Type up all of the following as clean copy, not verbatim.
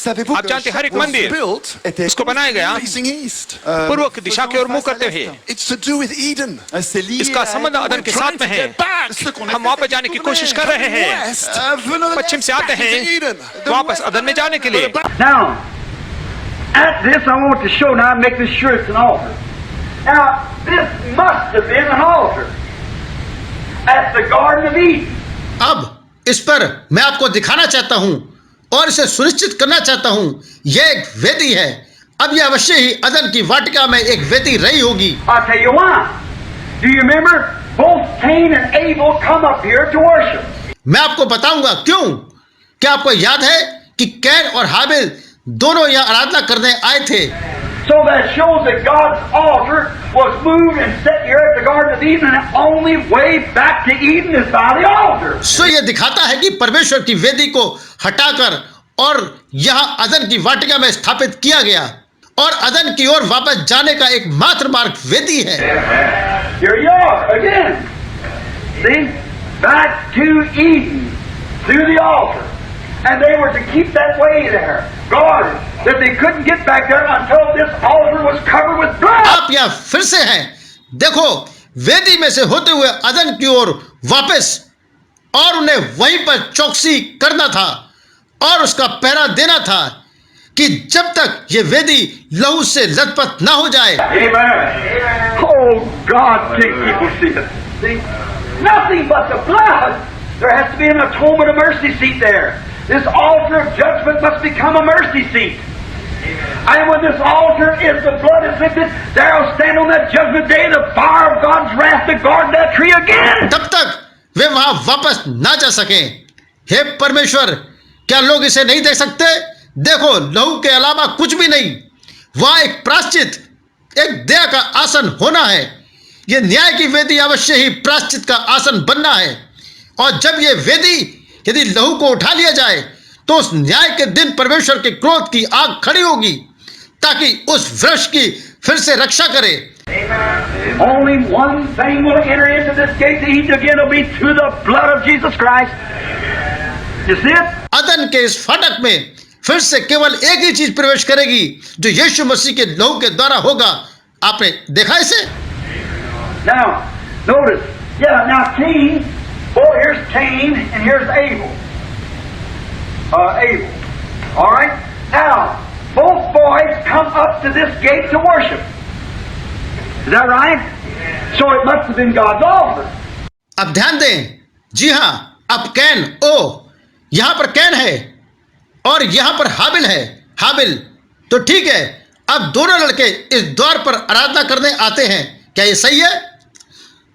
आप जानते हैं हर एक मंदिर उसको बनाया गया पूर्व की दिशा की ओर मुंह करते हुए। इसका संबंध अदन के साथ में है। हम वापस जाने की कोशिश कर रहे हैं, पश्चिम से आते हैं वापस अदन में जाने के लिए। Now, at this I want to show now, make this sure it's an altar. Now, this must have been an altar at the Garden of Eden. अब इस पर मैं आपको दिखाना चाहता हूं और इसे सुनिश्चित करना चाहता हूं, यह एक वेदी है। अब यह अवश्य ही अदन की वाटिका में एक वेदी रही होगी। I'll tell you why. Do you remember? Both Cain and Abel come up here to worship. मैं आपको बताऊंगा क्यों। क्या आपको याद है कि कैन और हाबिल दोनों यहाँ आराधना करने आए थे। So that shows that God's altar was moved and set here at the Garden of Eden, and the only way back to Eden is by the altar. सो यह दिखाता है कि परमेश्वर की वेदी को हटाकर और यहाँ अदन की वाटिका में स्थापित किया गया और अदन की ओर वापस जाने का एक मात्र मार्ग वेदी है। Here you are again. See, back to Eden through the altar, and they were to keep that way there, guarded, that they couldn't get back there until this altar was covered with blood. आप यहाँ फिर से हैं। देखो, वेदी में से होते हुए अदन की ओर वापस और उन्हें वहीं पर चौकसी करना था और उसका पहरा देना था कि जब तक ये वेदी लहू से लथपथ ना हो जाए। Amen. Oh God, can't people see it? See, nothing but the blood. There has to be an atonement, a mercy seat there. This altar of judgment must become a mercy seat. And when this altar is, the blood is lifted, there will stand on that judgment day the fire of God's wrath to guard that tree again. तब तक वे वहां वापस ना जा सके। हे परमेश्वर, क्या लोग इसे नहीं देख सकते? देखो, लहू के अलावा कुछ भी नहीं। वहां एक प्रायश्चित, एक दया का आसन होना है। यह न्याय की वेदी अवश्य ही प्रायश्चित का आसन बनना है। और जब यह वेदी यदि लहू को उठा लिया जाए तो उस न्याय के दिन परमेश्वर के क्रोध की आग खड़ी होगी ताकि उस वृक्ष की फिर से रक्षा करे। Only one thing will enter into this gate to Eden again, will be through the blood of Jesus Christ. You see it? अदन के इस फाटक में फिर से केवल एक ही चीज प्रवेश करेगी जो यीशु मसीह के लहू के द्वारा होगा। आपने देखा इसे? Now, notice. Yeah, now Cain. Oh, here's Cain and here's Abel. Abel. All right. Now, both boys come up to this gate to worship. Is that right? So it must have been God's altar. अब ध्यान दें। जी हाँ, अब can, यहाँ पर can है और यहाँ पर हाबिल है। हाबिल, तो ठीक है। अब दोनों लड़के इस द्वार पर आराधना करने आते हैं। क्या ये सही है?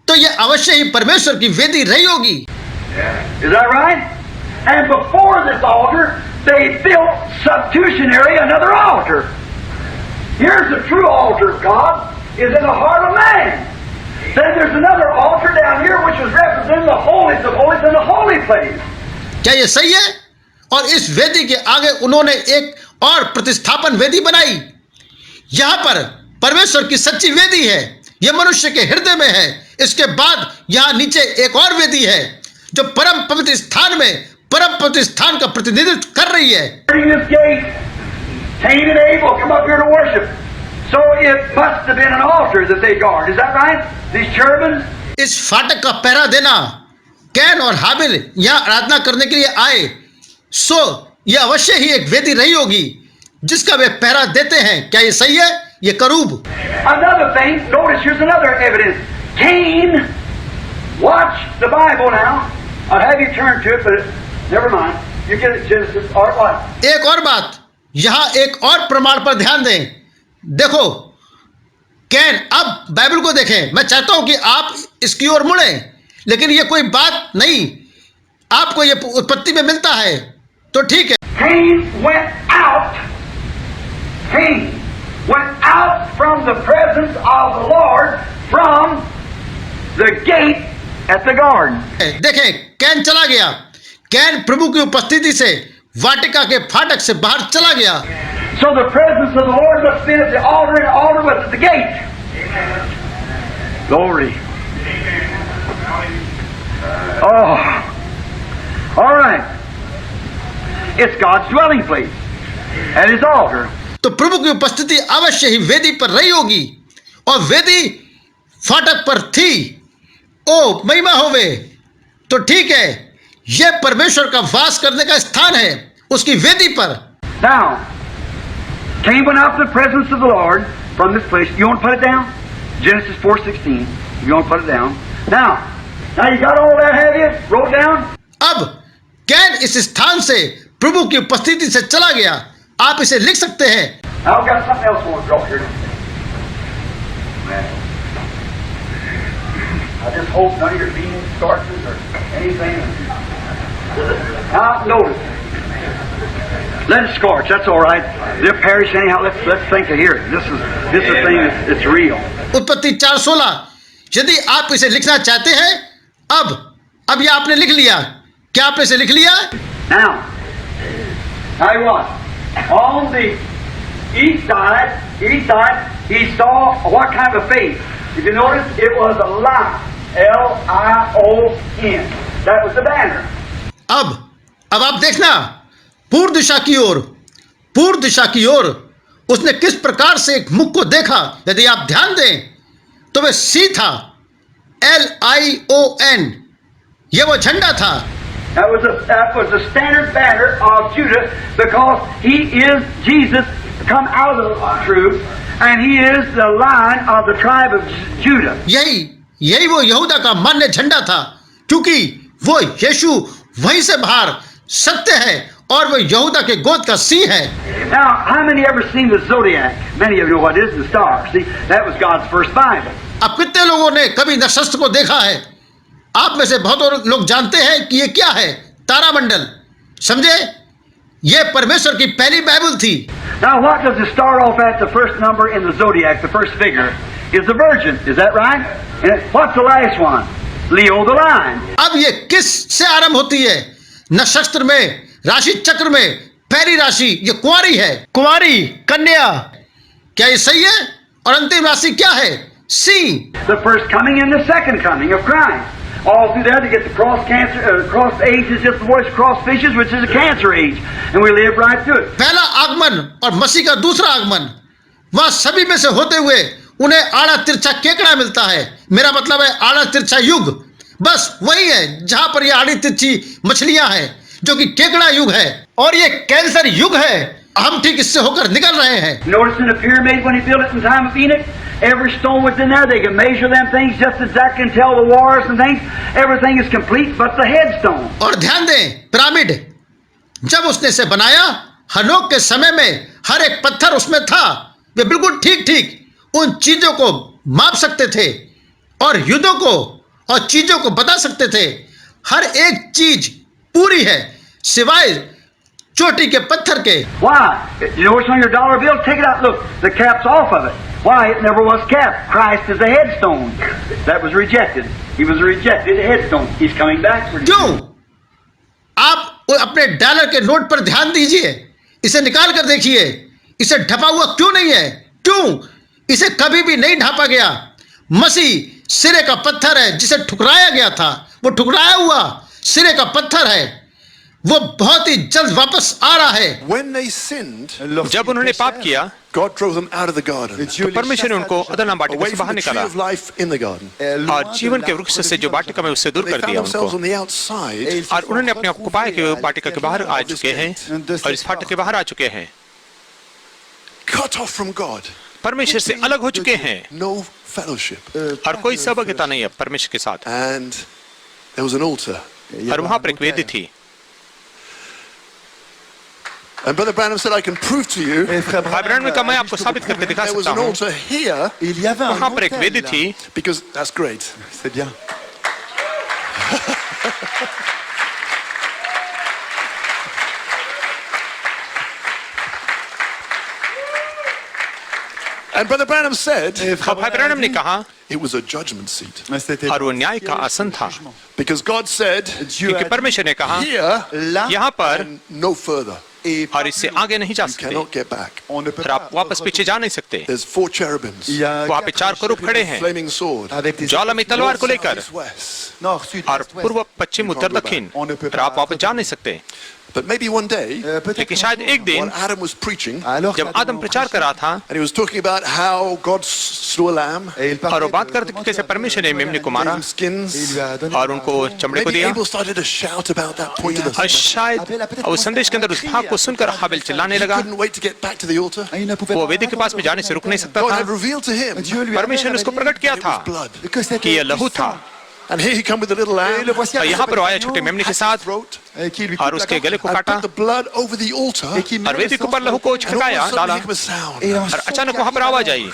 तो ये अवश्य ही परमेश्वर की वेदी रही होगी। Is that right? And before this altar, they built substitutionary another altar. Here's the true altar of God, is in the heart of man. Then there's another altar down here which is representing the holiest of holies in the holy place. क्या ये सही है? और इस वेदी के आगे उन्होंने एक और प्रतिस्थापन वेदी बनाई। यहाँ पर परमेश्वर की सच्ची वेदी है, यह मनुष्य के हृदय में है। इसके बाद यहाँ नीचे एक और वेदी है जो परम पवित्र स्थान में परम पवित्र स्थान का प्रतिनिधित्व कर रही है। This gate, Cain and Abel come up here to worship. So it must have been an altar that they guard. Is that right? These cherubims? इस फाटक का पहरा देना, कैन और हाबिल यहाँ आराधना करने के लिए आए। सो यह अवश्य ही एक वेदी रही होगी जिसका वे पहरा देते हैं। क्या ये सही है? ये करूब। Another thing, notice here's another evidence. Cain, watch the Bible now. I'll have you turn to it, but never mind. You get it, Genesis, or what? एक और बात, यहाँ एक और प्रमाण पर ध्यान दें। देखो, कैन, अब बाइबल को देखें। मैं चाहता हूं कि आप इसकी ओर मुड़ें, लेकिन ये कोई बात नहीं, आपको ये उत्पत्ति में मिलता है, तो ठीक है। Cain went out. Cain went out from the presence of the Lord from the gate at the garden. देखें, कैन चला गया। कैन प्रभु की उपस्थिति से वाटिका के फाटक से बाहर चला गया। So the presence of the Lord must have been at the altar, and the altar was at the gate. Glory. Oh. All right. It's God's dwelling place. at his altar. तो प्रभु की उपस्थिति अवश्य ही वेदी पर रही होगी, और वेदी फाटक पर थी। ओ महिमा होवे। तो ठीक है, यह परमेश्वर का वास करने का स्थान है, उसकी वेदी पर। Now, Cain went out to the presence of the Lord from this place. You want to put it down? Genesis 4:16. You want to put it down? Now you got all that, have you? Wrote down? अब can इस स्थान से प्रभु की उपस्थिति से चला गया। आप इसे लिख सकते हैं। I've got something else I want to draw here. I just hope none of your beans, starches, or anything. Now notice. Let it scorch. That's all right. They'll perish anyhow. Let's think of here. This is a thing that's real. उत्पत्ति 4:16। यदि आप इसे लिखना चाहते हैं, अब ये आपने लिख लिया। क्या आपने इसे लिख लिया? Now you what? On the east side, he saw what kind of face? If you notice, it was a lion. Lion. That was the banner. अब आप देखना, पूर्व दिशा की ओर उसने किस प्रकार से एक मुख को देखा। यदि आप ध्यान दें तो वह सी था, LION। यह वो झंडा था। That was the standard banner of Judah, because he is Jesus come out of the truth, and he is the Lion of the tribe of Judah. यही वो यहूदा का मान्य झंडा था, क्योंकि वो यीशु वहीं से बाहर सत्य है, और वो यहूदा के गोद का सिंह है। Now, how many ever seen the zodiac? Many of you know what it is, the star. See, that was God's first Bible. अब कितने लोगों ने कभी नक्षत्र को देखा है? आप में से बहुत लोग जानते हैं कि ये क्या है? तारामंडल। समझे? ये परमेश्वर की पहली बाइबल थी। Now, what does it start off at? The first number in the zodiac, the first figure, is the Virgin. Is that right? And what's the last one? Leo the Lion. अब ये किस से आरंभ होती है? नक्षत्र में, राशि चक्र में पहली राशि ये कुंवारी है। कुंवारी, कन्या। क्या ये सही है? और अंतिम राशि क्या है? Singh. The first coming and the second coming of Christ. All through there to get the cross age is just the voice cross fishes, which is a cancer age, and we live right through it. पहला आगमन और मसीह का दूसरा आगमन, वहां सभी में से होते हुए उन्हें आड़ा तिरछा केकड़ा मिलता है। मेरा मतलब है आड़ा तिरछा युग, बस वही है जहां पर ये आड़ी तिरछी मछलियां हैं, जो कि केकड़ा युग है, और ये कैंसर युग है। हम ठीक इससे होकर निकल रहे हैं। Notice in the pyramid when he built it in time of Enoch, every stone was in there. They could measure them things just exactly and tell the wars and things. Everything is complete but the headstone. और ध्यान दें, pyramid जब उसने इसे बनाया, हनोक के समय में हर एक पत्थर उसमें था। वे बिल्कुल ठीक उन चीजों को माप सकते थे, और युद्धों को और चीजों को बता सकते थे। हर एक चीज पूरी है सिवाय चोटी के पत्थर के। Why? You notice on your dollar bill, take it out. Look, the cap's off of it. Why? It never was capped. Christ is a headstone. That was rejected. He was a rejected headstone. He's coming back. क्यों? आप अपने dollar के note पर ध्यान दीजिए, इसे निकाल कर देखिए, इसे ढपा हुआ क्यों नहीं है? क्यों? इसे कभी भी नहीं ढापा गया। मसीह सिरे का पत्थर है जिसे ठुकराया गया था। वो ठुकराया हुआ सिरे का पत्थर है, वो बहुत ही जल्द वापस आ रहा है। जब उन्होंने पाप किया, God drove them out of the garden. तो परमेश्वर ने उनको अदन वाटिका से बाहर निकाला, और जीवन के वृक्ष से जो वाटिका में उससे दूर कर दिया उनको, और उन्होंने अपने आप को पाया कि वो वाटिका के बाहर आ चुके हैं, और इस फाटक के बाहर आ चुके हैं, Cut off from God. परमेश्वर से अलग हो चुके हैं, No fellowship. और कोई सहभागिता नहीं है परमेश्वर के साथ। And there was an altar. और वहां पर एक वेदी थी। And Brother Branham said, I can prove to you. भाई ब्रैनम ने कहा, मैं आपको साबित करके दिखा There was सकता an हूँ। altar here. वहां पर एक वेदी थी, Because that's great. C'est bien. And Brother Branham said, और भाई ब्रैनम ने कहा, it was a judgment seat. C'était और वो न्याय का आसन था, Because God said, क्योंकि परमेश्वर ने कहा, here यहाँ पर and no further. और इससे आगे नहीं जा You सकते, cannot get back. on ne peut फिर आप वापस पीछे जा नहीं सकते। There's 4 cherubims. Il y a वहाँ पे 4 करूब खड़े हैं, Flaming sword. avec des ज्वालामयी तलवार को लेकर, East, west. nord, sud, और est, ouest. पूर्व पश्चिम उत्तर दक्षिण, फिर आप वापस जा नहीं सकते। But maybe one day, लेकिन शायद एक दिन when Adam was preaching, जब आदम प्रचार कर रहा था and he was talking about how God slew a lamb, और वो बात करते कि कैसे परमेश्वर ने मेमने को मारा gave him skins, और उनको चमड़े को maybe दिया, Abel started to shout about that point of और the शायद उस संदेश के अंदर उस भाग को सुनकर हाबिल चिल्लाने लगा। couldn't wait to get back to the altar. वो वेदी के पास में जाने से रुक नहीं सकता God था। had revealed to him परमेश्वर ने उसको प्रकट किया था कि यह लहू था, and here he come with a little lamb, और यहाँ पर वो आया छोटे मेमने के साथ throat, और उसके गले को and काटा put the blood over the altar, and और वेदी के ऊपर लहू को all of छिड़काया a sudden डाला he came a sound. और अचानक वहां पर आवाज आई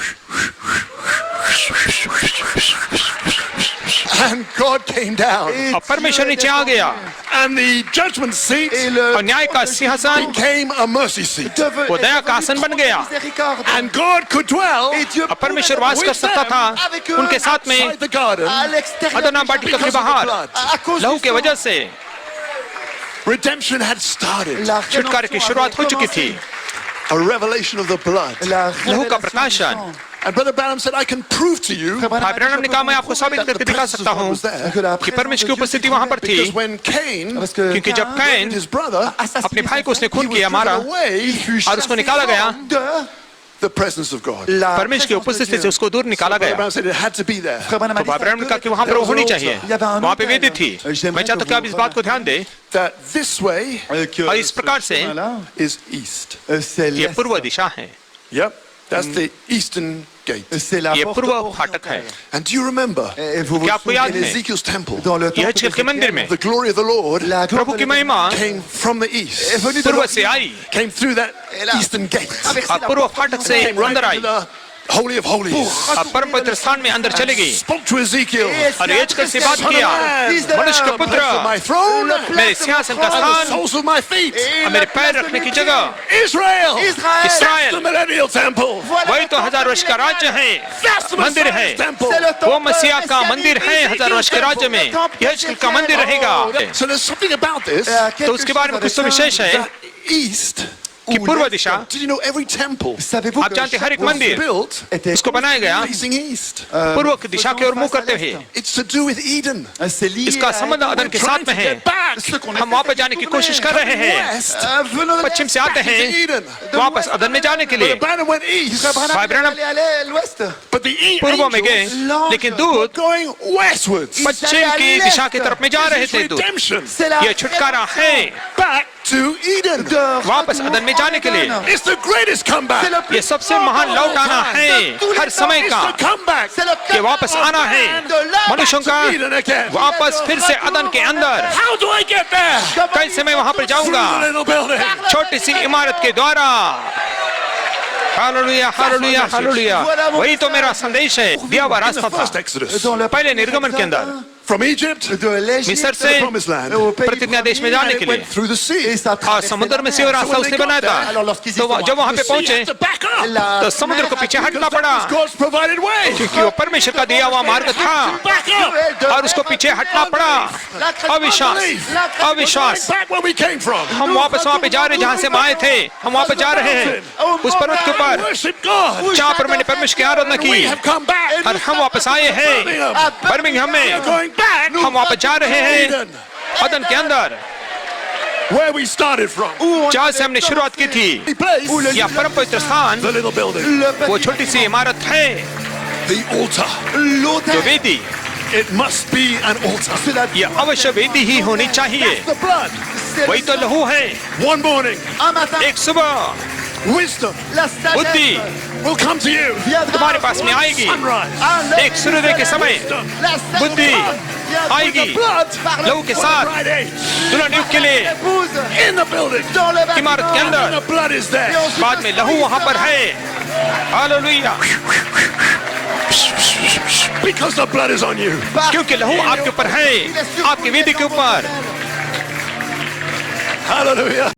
And God came down, और परमेश्वर नीचे आ गया and the judgment seat और न्याय का सिंहासन became a mercy seat, वो दया का आसन बन गया and God could dwell और परमेश्वर वास कर सकता था उनके साथ में inside the garden. अदना वाटिका के बाहर लहू के वजह से Redemption had started. छुटकारे की शुरुआत हो चुकी थी, A revelation of the blood. लहू का प्रकाशन। And Brother Branham said, I can prove to you भाई ब्रैनम ने कहा मैं आपको साबित करके दिखा सकता हूँ कि परमेश्वर की उपस्थिति वहां पर थी, because when Cain क्योंकि जब कैन his brother, अपने भाई को उसने खून he was किया मारा driven away और उसको निकाला गया the presence of God. परमेश्वर की उपस्थिति से उसको दूर निकाला Brother गया। Branham said it had to be there. तो भाई ब्रैनम ने कहा कि वहां पर वो होनी चाहिए, वहां पे वेदी थी। मैं चाहता हूं कि आप इस बात को ध्यान दें That this way और इस प्रकार से is east. ये पूर्व दिशा है, Yep, that's the eastern gate. ये पूर्व फाटक है। And do you remember क्या आपको याद in है Ezekiel's temple, यह हिजकिय्याह के मंदिर में the glory of the Lord प्रभु की महिमा came from the east, पूर्व से आई came through that eastern gate, और पूर्व फाटक से came right अंदर into I the Holy of Holies, और परम पवित्र स्थान में अंदर चली गई spoke to Ezekiel, और एजकल से बात किया, मनुष्य का place for पुत्र my throne, मेरे सिंहासन का and the स्थान soles of my feet, और मेरे पैर रखने की जगह Israel, that's the Israel, millennial temple, वही तो 1000 वर्ष का राज्य है, that's the मंदिर है, Messiah's temple. वो मसीहा का मंदिर है 1000 वर्ष के राज्य में, यह हिजकिय्याह का मंदिर रहेगा। So there's something about this, तो उसके बारे में कुछ तो विशेष है that east, कि पूर्व दिशा, did you know every temple आप जानते हैं हर एक मंदिर built उसको बनाया गया facing east? पूर्व की दिशा की ओर मुंह करते हुए। It's to do with Eden. इसका संबंध अदन के साथ में है। हम वापस जाने की कोशिश कर रहे हैं, पश्चिम से आते हैं वापस अदन में जाने के लिए। Brandon went east, भाई ब्रैनम but the पूर्व में गए, angels लेकिन दूत going westwards. पश्चिम की दिशा की तरफ में जा रहे थे। दूत Redemption ये छुटकारा है back to Eden. वापस अदन में जाने के लिए। It's the greatest comeback. ये सबसे महान लौट आना है हर समय It's का, the comeback. ये वापस आना है मनुष्यों का, Eden again. वापस फिर से अदन के अंदर। How do I get there? कैसे मैं वहां पर Through the जाऊंगा? little building. छोटी सी इमारत के द्वारा। हालेलुया हालेलुया हालेलुया, वही तो मेरा संदेश है। दिया हुआ रास्ता था First Exodus. पहले निर्गमन के अंदर From Egypt, मिस्र से promised land. प्रतिज्ञा देश में जाने के लिए, Went through the sea. और समुद्र में से वो रास्ता उसने बनाया था। तो जब वहां पे You पहुंचे have to back up. तो समुद्र को पीछे हटना पड़ा, God's provided way. क्योंकि वो परमेश्वर का दिया हुआ मार्ग था Back up. और उसको पीछे हटना पड़ा। अविश्वास अविश्वास, Back where we came from. हम वापस वहां पे जा रहे हैं जहां से हम आए थे। हम वापस जा रहे हैं उस पर्वत के ऊपर Worship God. जहां पर मैंने परमेश्वर की आराधना We की, have come back. और हम वापस आए हैं बर्मिंघम में। Going back. हम वापस जा रहे हैं Eden, अदन के अंदर, where we started from. जहां से हमने शुरुआत की थी। The place, या परम पवित्र स्थान, the little building, वो छोटी सी इमारत है, the altar. जो वेदी, It must be an altar. ये अवश्य वेदी ही होनी चाहिए। The blood. वही तो लहू है। One morning, एक सुबह wisdom बुद्धि will come to you. तुम्हारे पास में आएगी, Sunrise. एक सूर्योदय के समय बुद्धि आएगी लहू के साथ Right age. दुल्हन युग के लिए In the building. इमारत के And अंदर। the blood is there. बाद में लहू वहां पर है। Hallelujah, Because the blood is on you. क्योंकि लहू आपके ऊपर है, आपकी वेदी के ऊपर। Hallelujah.